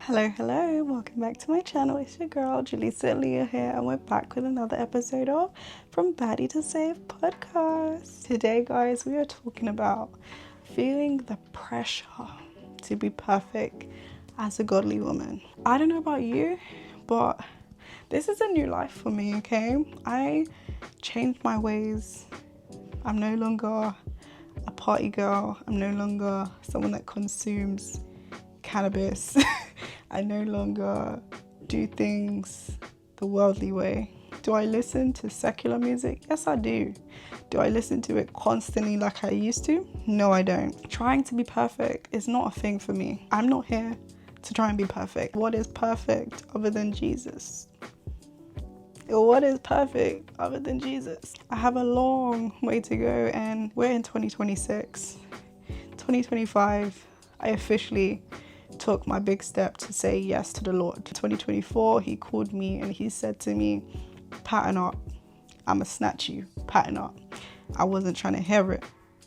Hello, welcome back to my channel. It's your girl, Julissa Leah here, and we're back with another episode of From Baddie To Saved Podcast. Today, guys, we are talking about feeling the pressure to be perfect as a godly woman. I don't know about you, but this is a new life for me, okay? I changed my ways. I'm no longer a party girl. I'm no longer someone that consumes cannabis. I no longer do things the worldly way. Do I listen to secular music? Yes, I do. Do I listen to it constantly like I used to? No, I don't. Trying to be perfect is not a thing for me. I'm not here to try and be perfect. What is perfect other than Jesus? What is perfect other than Jesus? I have a long way to go, and we're in 2026. 2025, I officially took my big step to say yes to the Lord. 2024, he called me and he said to me, pattern up, I'ma snatch you, pattern up. I wasn't trying to hear it.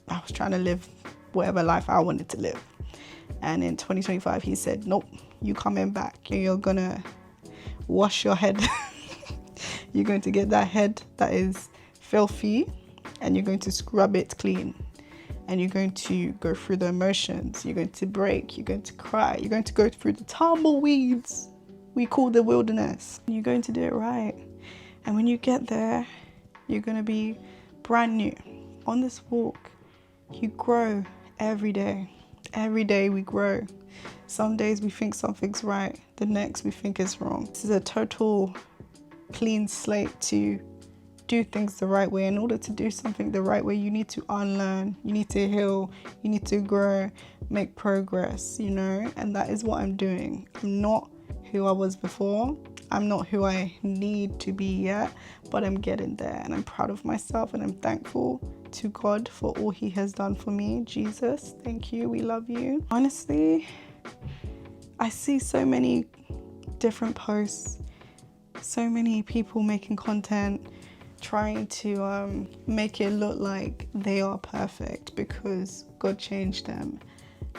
I was trying to live whatever life I wanted to live. And in 2025, he said, nope, you coming back. You're gonna wash your head. You're going to get that head that is filthy and you're going to scrub it clean. And you're going to go through the emotions. You're going to break. You're going to cry. You're going to go through the tumbleweeds we call the wilderness. And you're going to do it right. And when you get there, you're going to be brand new. On this walk, you grow every day. Every day we grow. Some days we think something's right. The next we think is wrong. This is a total clean slate to do things the right way. In order to do something the right way, you need to unlearn, you need to heal, you need to grow, make progress, and that is what I'm doing. I'm not who I was before. I'm not who I need to be yet, but I'm getting there, and I'm proud of myself, and I'm thankful to God for all he has done for me. Jesus, thank you. We love you. Honestly, I see so many different posts, so many people making content, trying to make it look like they are perfect because God changed them.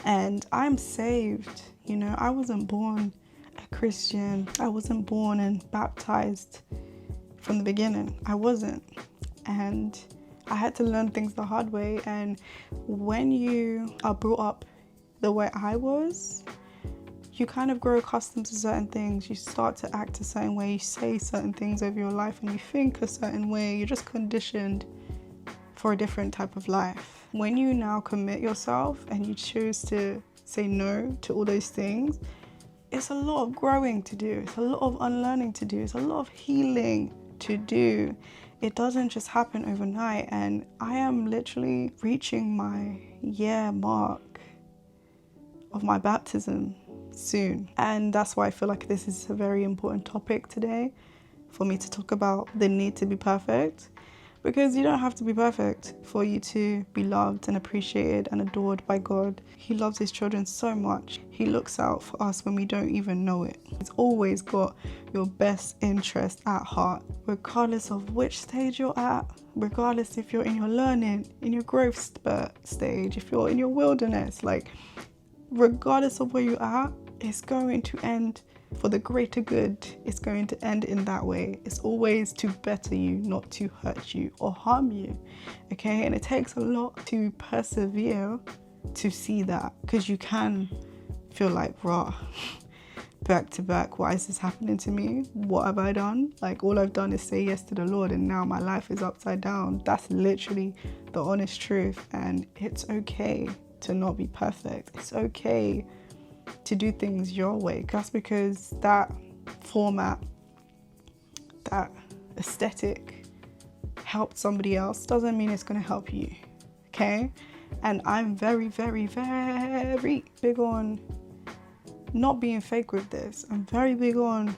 And I'm saved, I wasn't born a Christian. I wasn't born and baptized from the beginning. I wasn't. And I had to learn things the hard way. And when you are brought up the way I was, you kind of grow accustomed to certain things. You start to act a certain way. You say certain things over your life and you think a certain way. You're just conditioned for a different type of life. When you now commit yourself and you choose to say no to all those things, it's a lot of growing to do. It's a lot of unlearning to do. It's a lot of healing to do. It doesn't just happen overnight. And I am literally reaching my year mark of my baptism soon, and that's why I feel like this is a very important topic today for me to talk about the need to be perfect, because you don't have to be perfect for you to be loved and appreciated and adored by God. He loves his children so much. He looks out for us when we don't even know it. He's always got your best interest at heart, regardless of which stage you're at, regardless if you're in your learning, in your growth stage, if you're in your wilderness, regardless of where you are, it's going to end for the greater good. It's going to end in that way. It's always to better you, not to hurt you or harm you. Okay? And it takes a lot to persevere to see that, because you can feel like, raw, back to back, why is this happening to me? What have I done? All I've done is say yes to the Lord, and now my life is upside down. That's literally the honest truth. And it's okay to not be perfect. It's okay to do things your way. Just because that format, that aesthetic helped somebody else doesn't mean it's going to help you. Okay? And I'm very, very, very big on not being fake with this. I'm very big on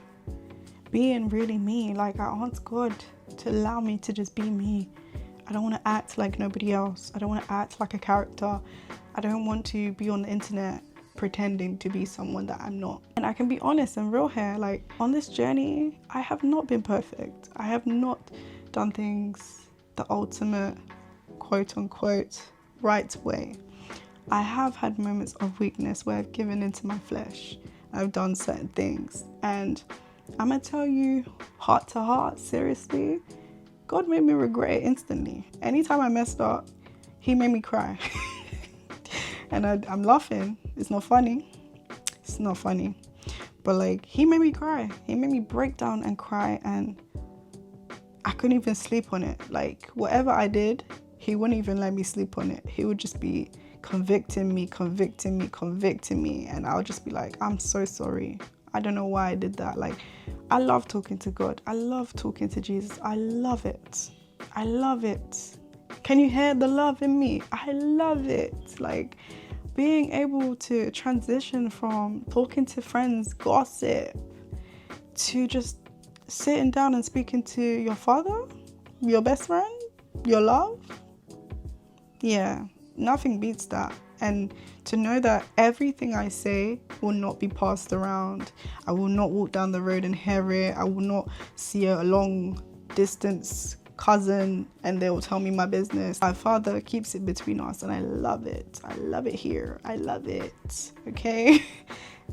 being really me. I ask God to allow me to just be me. I don't want to act like nobody else. I don't want to act like a character. I don't want to be on the internet pretending to be someone that I'm not. And I can be honest and real here, on this journey, I have not been perfect. I have not done things the ultimate, quote unquote, right way. I have had moments of weakness where I've given into my flesh I've done certain things. And I'm going to tell you, heart to heart, seriously, God made me regret it instantly. Anytime I messed up, he made me cry. And I'm laughing. It's not funny. It's not funny. But like, he made me cry. He made me break down and cry, and I couldn't even sleep on it. Like, whatever I did, he wouldn't even let me sleep on it. He would just be convicting me. And I'll just be like, I'm so sorry. I don't know why I did that. Like, I love talking to God. I love talking to Jesus. I love it. Can you hear the love in me? I love it. Like, being able to transition from talking to friends, gossip, to just sitting down and speaking to your father, your best friend, your love. Yeah, nothing beats that. And to know that everything I say will not be passed around. I will not walk down the road and hear it. I will not see a long distance cousin and they will tell me my business. My father keeps it between us, and I love it. I love it here. I love it. Okay?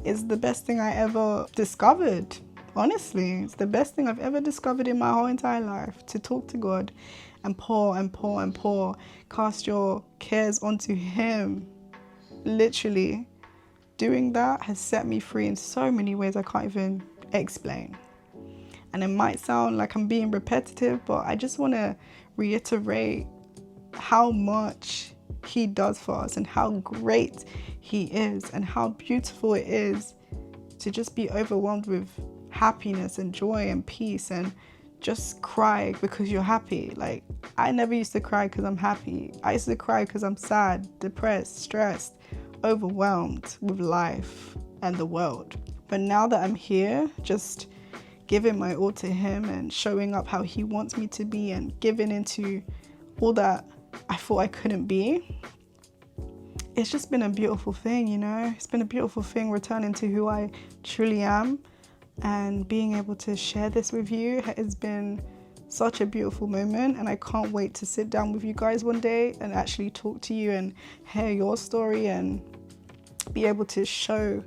It's the best thing I ever discovered. Honestly, it's the best thing I've ever discovered in my whole entire life, to talk to God and pour. Cast your cares onto him. Literally, doing that has set me free in so many ways I can't even explain. And it might sound like I'm being repetitive, but I just want to reiterate how much he does for us and how great he is and how beautiful it is to just be overwhelmed with happiness and joy and peace and just cry because you're happy. Like, I never used to cry because I'm happy. I used to cry because I'm sad, depressed, stressed, overwhelmed with life and the world. But now that I'm here, just giving my all to him and showing up how he wants me to be and giving into all that I thought I couldn't be, it's just been a beautiful thing, you know? It's been a beautiful thing returning to who I truly am, and being able to share this with you has been such a beautiful moment, and I can't wait to sit down with you guys one day and actually talk to you and hear your story and be able to show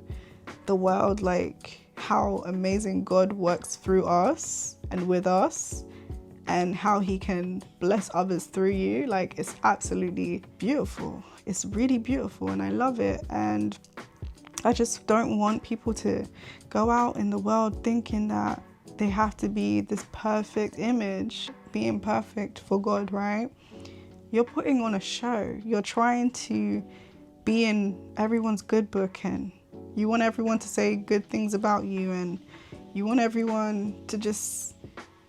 the world like how amazing God works through us and with us, and how he can bless others through you. Like, it's absolutely beautiful. It's really beautiful, and I love it. And I just don't want people to go out in the world thinking that they have to be this perfect image, being perfect for God, right? You're putting on a show. You're trying to be in everyone's good book, and you want everyone to say good things about you, and you want everyone to just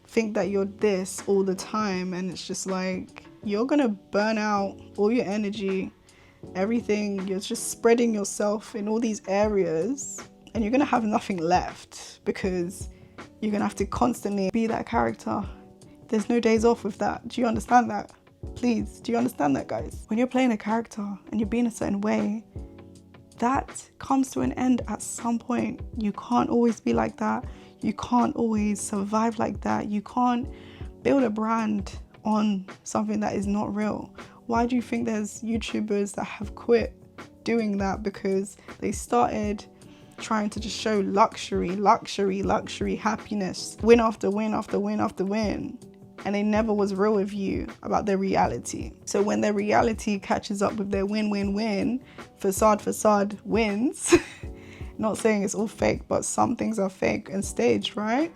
think that you're this all the time. And it's just like, you're gonna burn out all your energy, everything. You're just spreading yourself in all these areas, and you're gonna have nothing left because you're gonna have to constantly be that character. There's no days off with that. Do you understand that? Please, do you understand that, guys? When you're playing a character and you're being a certain way, that comes to an end at some point. You can't always be like that. You can't always survive like that. You can't build a brand on something that is not real. Why do you think there's YouTubers that have quit doing that? Because they started trying to just show luxury, happiness, win after win. And they never was real with you about their reality. So when their reality catches up with their win, facade wins, not saying it's all fake, but some things are fake and staged, right?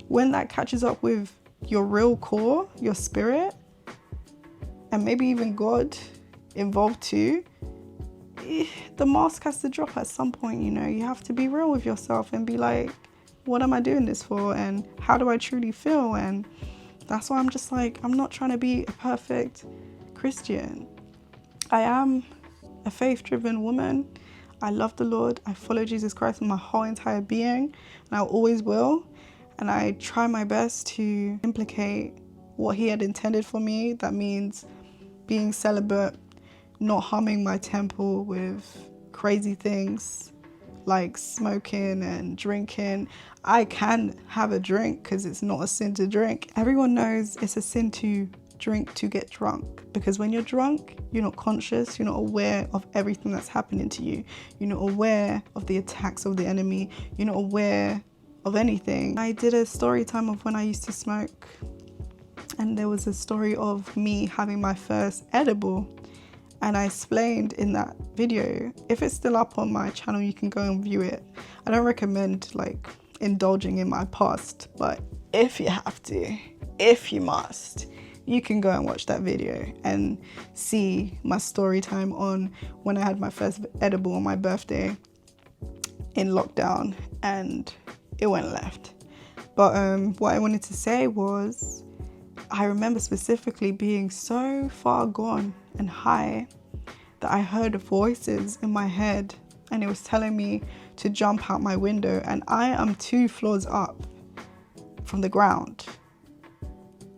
When that catches up with your real core, your spirit, and maybe even God involved too, the mask has to drop at some point, you know? You have to be real with yourself and be like, what am I doing this for? And how do I truly feel? And that's why I'm just like, I'm not trying to be a perfect Christian. I am a faith-driven woman. I love the Lord. I follow Jesus Christ with my whole entire being, and I always will. And I try my best to implicate what he had intended for me. That means being celibate, not harming my temple with crazy things like smoking and drinking. I can have a drink because it's not a sin to drink. Everyone knows it's a sin to drink to get drunk, because when you're drunk, you're not conscious, you're not aware of everything that's happening to you. You're not aware of the attacks of the enemy. You're not aware of anything. I did a story time of when I used to smoke, and there was a story of me having my first edible, and I explained in that video. If it's still up on my channel, you can go and view it. I don't recommend like indulging in my past, but if you have to, if you must, you can go and watch that video and see my story time on when I had my first edible on my birthday in lockdown and it went left. But what I wanted to say was, I remember specifically being so far gone and high that I heard voices in my head, and it was telling me to jump out my window, and I am 2 floors up from the ground.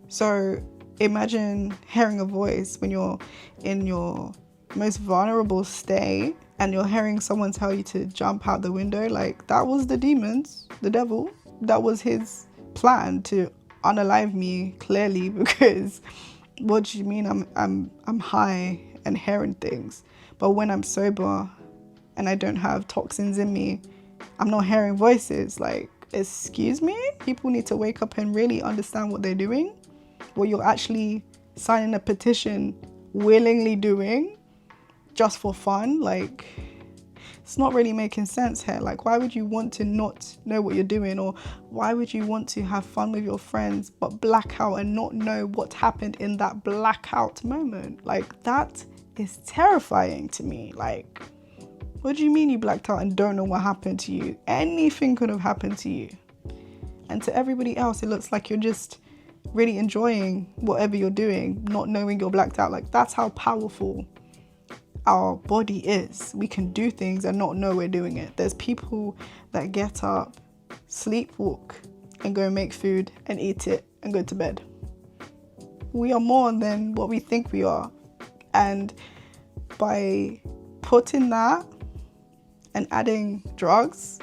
So imagine hearing a voice when you're in your most vulnerable state and you're hearing someone tell you to jump out the window. Like, that was the demons, the devil. That was his plan to unalive me, clearly, because what do you mean I'm high and hearing things, but when I'm sober and I don't have toxins in me, I'm not hearing voices. Like, excuse me? People need to wake up and really understand what they're doing, what you're actually signing a petition willingly doing just for fun. Like, it's not really making sense here. Like, why would you want to not know what you're doing? Or why would you want to have fun with your friends but black out and not know what happened in that blackout moment? Like, that is terrifying to me. Like, what do you mean you blacked out and don't know what happened to you? Anything could have happened to you. And to everybody else, it looks like you're just really enjoying whatever you're doing, not knowing you're blacked out. Like, that's how powerful our body is. We can do things and not know we're doing it. There's people that get up, sleepwalk, and go make food and eat it and go to bed. We are more than what we think we are. And by putting that and adding drugs,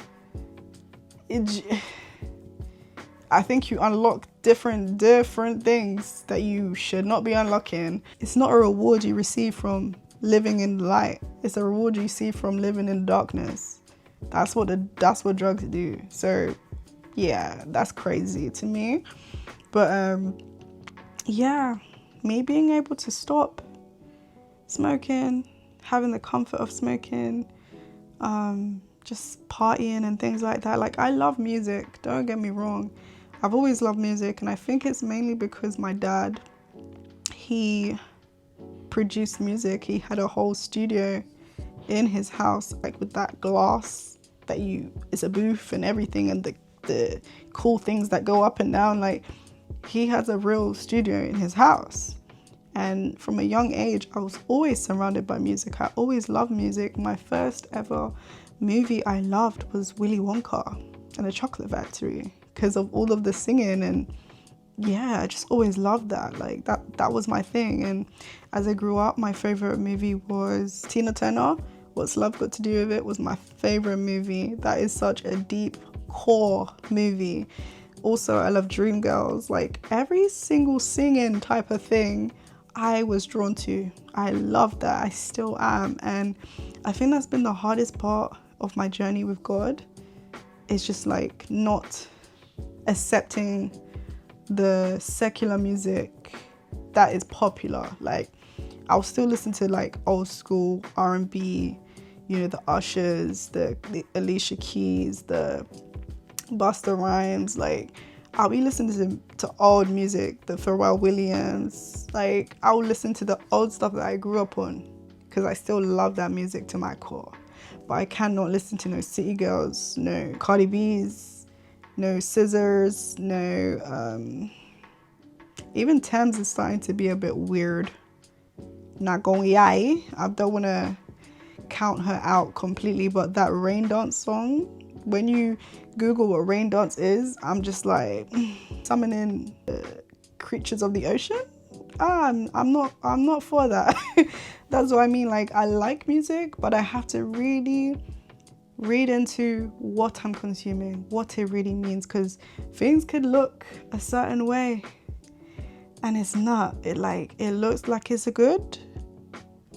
I think you unlock different things that you should not be unlocking. It's not a reward you receive from living in the light. It's a reward you see from living in darkness. That's what drugs do. So yeah, that's crazy to me. But yeah, me being able to stop smoking, having the comfort of smoking, just partying and things like that. Like, I love music, don't get me wrong. I've always loved music, and I think it's mainly because my dad, he produced music. He had a whole studio in his house, like with that glass that it's a booth and everything, and the cool things that go up and down. Like, he has a real studio in his house. And from a young age, I was always surrounded by music. I always loved music. My first ever movie I loved was Willy Wonka and the Chocolate Factory, because of all of the singing. And yeah, I just always loved that. Like, that was my thing. And as I grew up, my favorite movie was Tina Turner. What's Love Got to Do With It was my favorite movie. That is such a deep core movie. Also, I love Dreamgirls. Like, every single singing type of thing I was drawn to. I love that. I still am. And I think that's been the hardest part of my journey with God. It's just like not accepting the secular music that is popular. Like, I'll still listen to like old school R&B, you know, the Ushers, the Alicia Keys, the Busta Rhymes. Like, I'll be listening to old music, the Pharrell Williams. Like, I'll listen to the old stuff that I grew up on, because I still love that music to my core. But I cannot listen to no City Girls, no Cardi B's, no Scissors, no even Thames is starting to be a bit weird. Not going yay. I don't want to count her out completely, but that Rain Dance song, when you Google what rain dance is, I'm just like, summoning creatures of the ocean. I'm not for that. That's what I mean. Like, I like music, but I have to really read into what I'm consuming, what it really means, because things could look a certain way And it's not. It looks like it's good,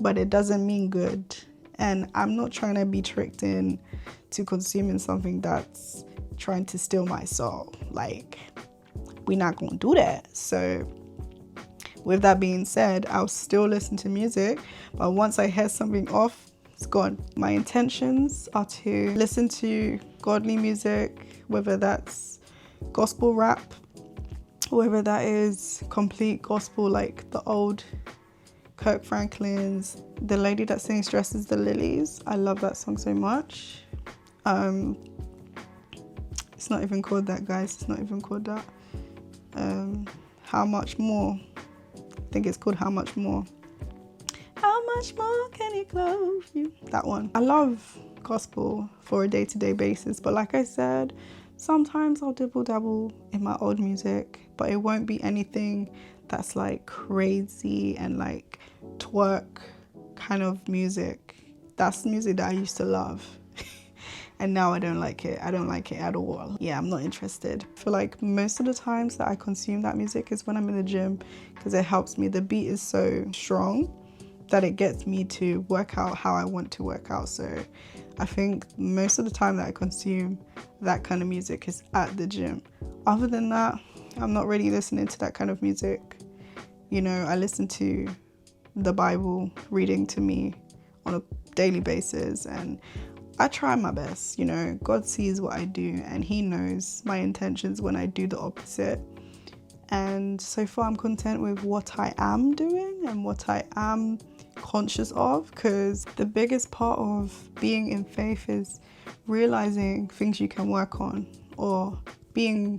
but it doesn't mean good. And I'm not trying to be tricked in to consuming something that's trying to steal my soul. Like, we're not going to do that. So with that being said, I'll still listen to music, but once I hear something off, it's gone. My intentions are to listen to godly music, whether that's gospel rap, whether that is complete gospel like the old Kirk Franklin's, the lady that sings Dresses the Lilies. I love that song so much. It's not even called that, guys. It's not even called that. How Much More. I think it's called How Much More. How much more can he clothe you? That one. I love gospel for a day-to-day basis, but like I said, sometimes I'll dibble-dabble in my old music, but it won't be anything that's like crazy and like twerk kind of music. That's music that I used to love. And now I don't like it. I don't like it at all. Yeah, I'm not interested. I feel like most of the times that I consume that music is when I'm in the gym, because it helps me. The beat is so strong that it gets me to work out how I want to work out. So I think most of the time that I consume that kind of music is at the gym. Other than that, I'm not really listening to that kind of music. You know, I listen to the Bible reading to me on a daily basis, and I try my best. You know, God sees what I do and he knows my intentions when I do the opposite. And so far I'm content with what I am doing and what I am conscious of, because the biggest part of being in faith is realizing things you can work on, or being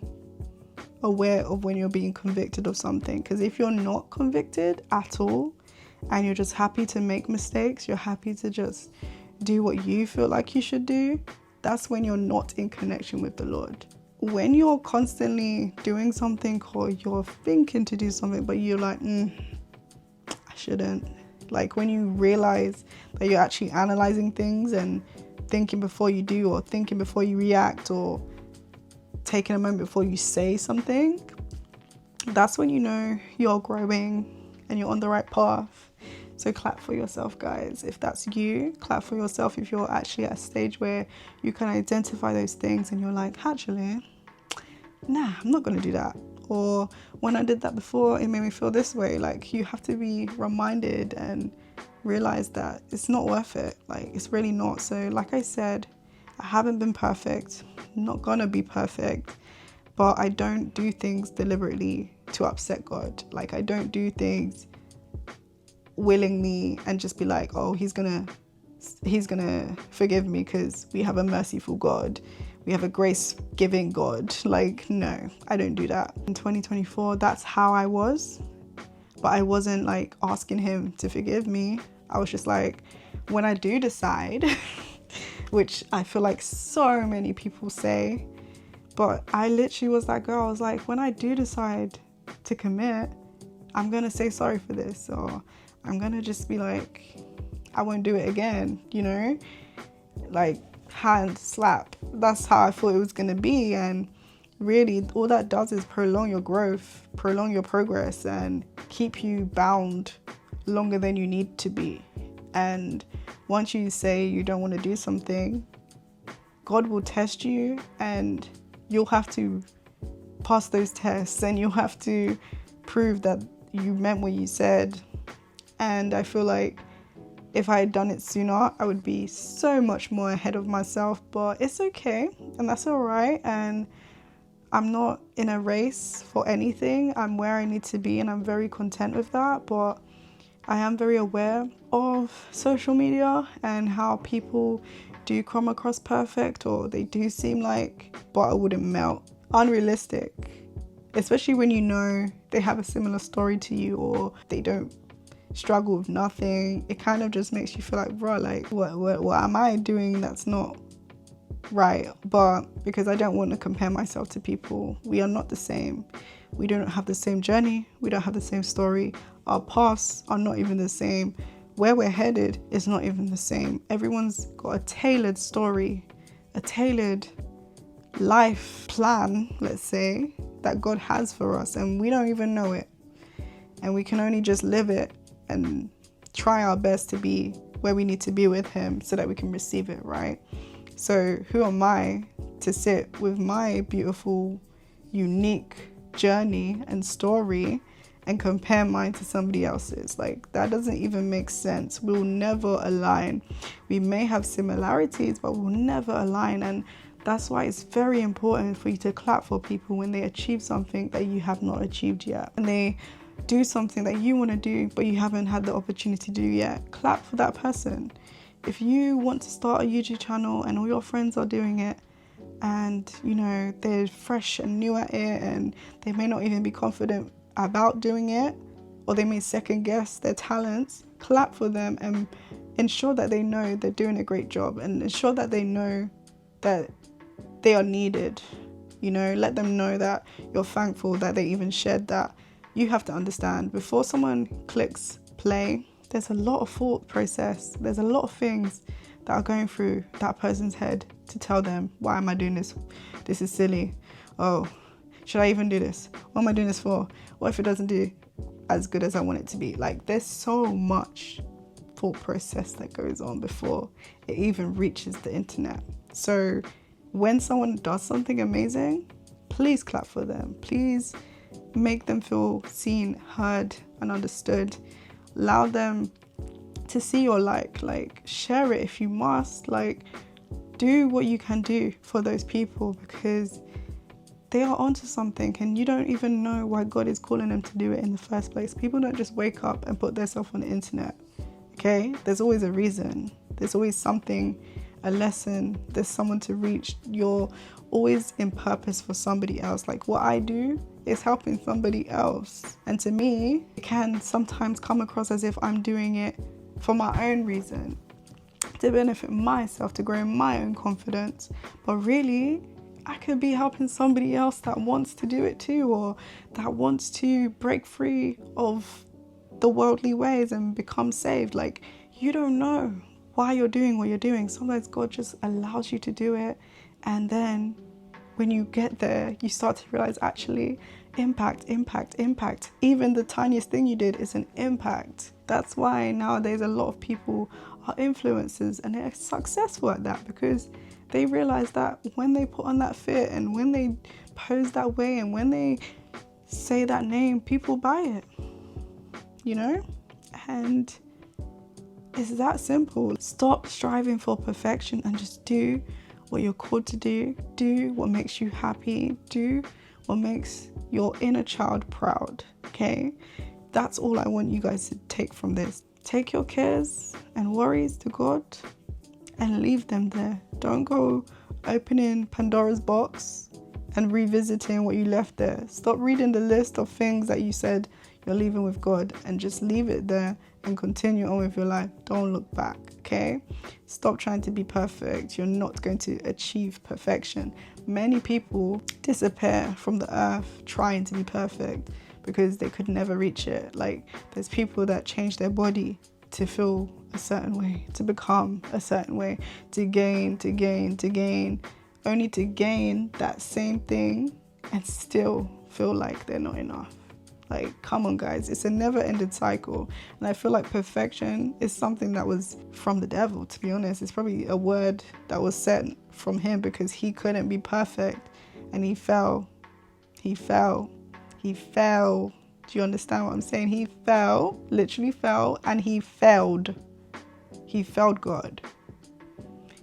aware of when you're being convicted of something. Because if you're not convicted at all and you're just happy to make mistakes, you're happy to just do what you feel like you should do, that's when you're not in connection with the Lord. When you're constantly doing something, or you're thinking to do something but you're like, I shouldn't, like when you realize that you're actually analyzing things and thinking before you do, or thinking before you react, or taking a moment before you say something, that's when you know you're growing and you're on the right path. So clap for yourself, guys. If that's you, clap for yourself if you're actually at a stage where you can identify those things and you're like, actually, nah, I'm not going to do that. Or when I did that before, it made me feel this way. Like, you have to be reminded and realize that it's not worth it. Like, it's really not. So like I said, I haven't been perfect, not gonna be perfect, but I don't do things deliberately to upset God. Like, I don't do things willingly and just be like, oh, he's gonna forgive me because we have a merciful God, we have a grace-giving God. Like, no, I don't do that. In 2024, that's how I was, but I wasn't like asking him to forgive me. I was just like, when I do decide which I feel like so many people say, but I literally was that girl. I was like, when I do decide to commit, I'm gonna say sorry for this, or I'm gonna just be like, I won't do it again, you know? Like, hand slap. That's how I thought it was gonna be. And really, all that does is prolong your growth, prolong your progress, and keep you bound longer than you need to be. And once you say you don't want to do something, God will test you, and you'll have to pass those tests, and you'll have to prove that you meant what you said. And I feel like if I had done it sooner, I would be so much more ahead of myself, but it's okay, and that's all right. And I'm not in a race for anything. I'm where I need to be, and I'm very content with that. But I am very aware of social media and how people do come across perfect, or they do seem like butter wouldn't melt. Unrealistic, especially when you know they have a similar story to you, or they don't struggle with nothing. It kind of just makes you feel like, bro, like what am I doing that's not right? But because I don't want to compare myself to people, we are not the same. We don't have the same journey. We don't have the same story. Our paths are not even the same. Where we're headed is not even the same. Everyone's got a tailored story, a tailored life plan, let's say, that God has for us, and we don't even know it. and we can only just live it and try our best to be where we need to be with him so that we can receive it, right? So who am I to sit with my beautiful, unique journey and story and compare mine to somebody else's? Like, that doesn't even make sense. We'll never align. We may have similarities, but we'll never align. And that's why it's very important for you to clap for people when they achieve something that you have not achieved yet, and they do something that you want to do but you haven't had the opportunity to do yet. Clap for that person. If you want to start a YouTube channel and all your friends are doing it, and you know they're fresh and new at it, and they may not even be confident about doing it, or they may second guess their talents, clap for them and ensure that they know they're doing a great job, and ensure that they know that they are needed. You know, let them know that you're thankful that they even shared that. You have to understand, before someone clicks play, there's a lot of thought process. There's a lot of things that are going through that person's head to tell them, why am I doing this? This is silly. Oh, should I even do this? What am I doing this for? What if it doesn't do as good as I want it to be? Like, there's so much thought process that goes on before it even reaches the internet. So when someone does something amazing, please clap for them. Please make them feel seen, heard, and understood. Allow them to see your like share it if you must. Like, do what you can do for those people, because they are onto something, and you don't even know why God is calling them to do it in the first place. People don't just wake up and put themselves on the internet. Okay, there's always a reason. There's always something, a lesson. There's someone to reach. You're always in purpose for somebody else. Like, what I do is helping somebody else, and to me it can sometimes come across as if I'm doing it for my own reason, to benefit myself, to grow in my own confidence. But really, I could be helping somebody else that wants to do it too, or that wants to break free of the worldly ways and become saved. Like, you don't know why you're doing what you're doing. Sometimes God just allows you to do it, and then when you get there, you start to realize, actually, impact. Even the tiniest thing you did is an impact. That's why nowadays a lot of people are influencers, and they're successful at that, because they realize that when they put on that fit, and when they pose that way, and when they say that name, people buy it, you know? And it's that simple. Stop striving for perfection and just do what you're called to do. Do what makes you happy. Do what makes your inner child proud, okay? That's all I want you guys to take from this. Take your cares and worries to God and leave them there. Don't go opening Pandora's box and revisiting what you left there. Stop reading the list of things that you said you're leaving with God, and just leave it there and continue on with your life. Don't look back, okay? Stop trying to be perfect. You're not going to achieve perfection. Many people disappear from the earth trying to be perfect because they could never reach it. Like, there's people that change their body to feel a certain way, to become a certain way, to gain, only to gain that same thing and still feel like they're not enough. Like, come on guys, it's a never-ending cycle. And I feel like perfection is something that was from the devil, to be honest. It's probably a word that was sent from him, because he couldn't be perfect and he fell. Do you understand what I'm saying? He fell, literally fell, and he failed. He failed God.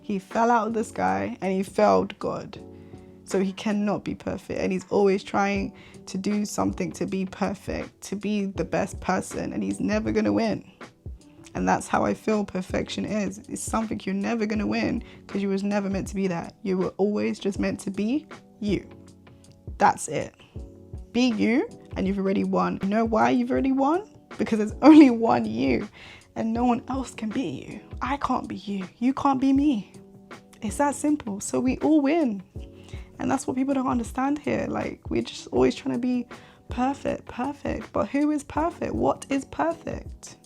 He fell out of the sky and he failed God. So he cannot be perfect, and he's always trying to do something to be perfect, to be the best person, and he's never going to win. And that's how I feel perfection is. It's something you're never going to win, because you was never meant to be that. You were always just meant to be you. That's it. Be you, and you've already won. You know why you've already won? Because there's only one you, and no one else can be you. I can't be you. You can't be me. It's that simple. So we all win. And that's what people don't understand here. Like, we're just always trying to be perfect. But who is perfect? What is perfect?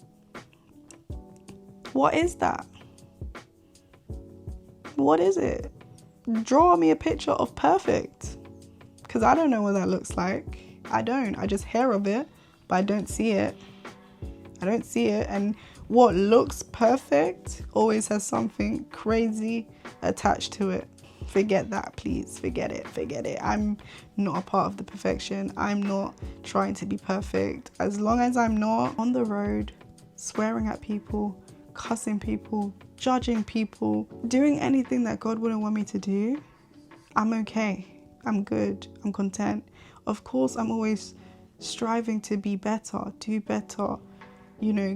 What is that? What is it? Draw me a picture of perfect. Because I don't know what that looks like. I don't. I just hear of it, but I don't see it. And what looks perfect always has something crazy attached to it. Forget that, please. Forget it. I'm not a part of the perfection. I'm not trying to be perfect. As long as I'm not on the road swearing at people, cussing people, judging people, doing anything that God wouldn't want me to do, I'm okay. I'm good. I'm content. Of course, I'm always striving to be better, do better,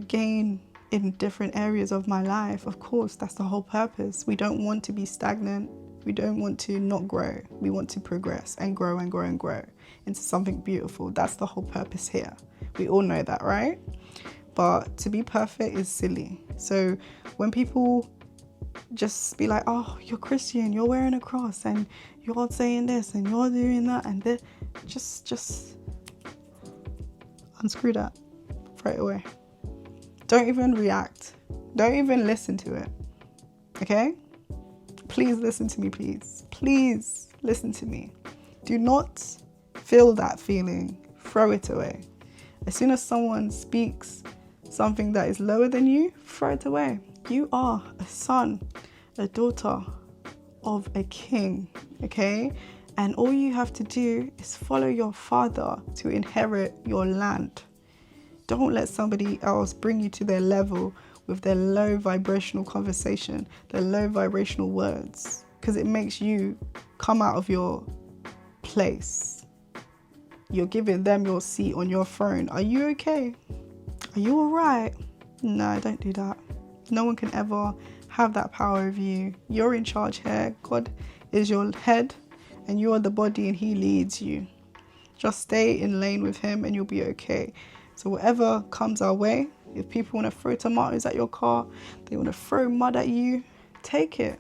gain in different areas of my life. Of course, that's the whole purpose. We don't want to be stagnant. We don't want to not grow. We want to progress and grow and grow and grow into something beautiful. That's the whole purpose here. We all know that, right? But to be perfect is silly. So when people just be like, oh, you're Christian, you're wearing a cross, and you're saying this, and you're doing that, and this, just unscrew that. Throw it away. Don't even react. Don't even listen to it. Okay? Please listen to me, please. Please listen to me. Do not feel that feeling. Throw it away. As soon as someone speaks something that is lower than you, throw it away. You are a son, a daughter of a king, okay? And all you have to do is follow your father to inherit your land. Don't let somebody else bring you to their level with their low vibrational conversation, their low vibrational words, because it makes you come out of your place. You're giving them your seat on your throne. Are you okay? Are you all right? No, don't do that. No one can ever have that power of you. You're in charge here. God is your head and you are the body and he leads you. Just stay in lane with him and you'll be okay. So whatever comes our way, if people want to throw tomatoes at your car, they want to throw mud at you, take it.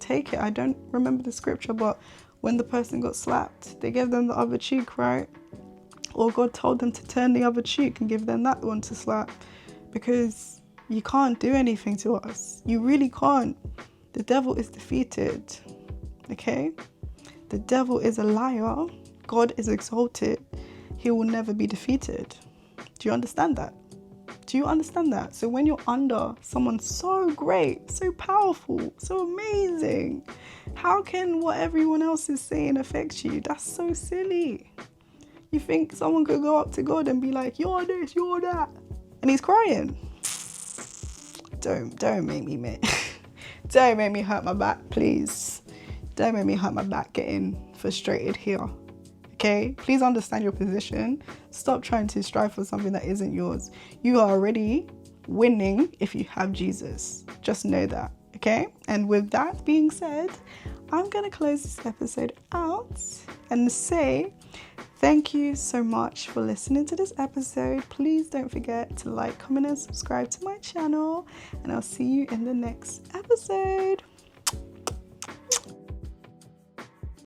Take it. I don't remember the scripture, but when the person got slapped, they gave them the other cheek, right? Or God told them to turn the other cheek and give them that one to slap, because you can't do anything to us. You really can't. The devil is defeated, okay? The devil is a liar. God is exalted. He will never be defeated. Do you understand that? Do you understand that? So when you're under someone so great, so powerful, so amazing, how can what everyone else is saying affect you? That's so silly. You think someone could go up to God and be like, you're this, you're that, and he's crying? Don't make me don't make me hurt my back, please. Don't make me hurt my back getting frustrated here. Okay? Please understand your position. Stop trying to strive for something that isn't yours. You are already winning if you have Jesus. Just know that. Okay? And with that being said, I'm going to close this episode out and say thank you so much for listening to this episode. Please don't forget to like, comment, and subscribe to my channel. And I'll see you in the next episode.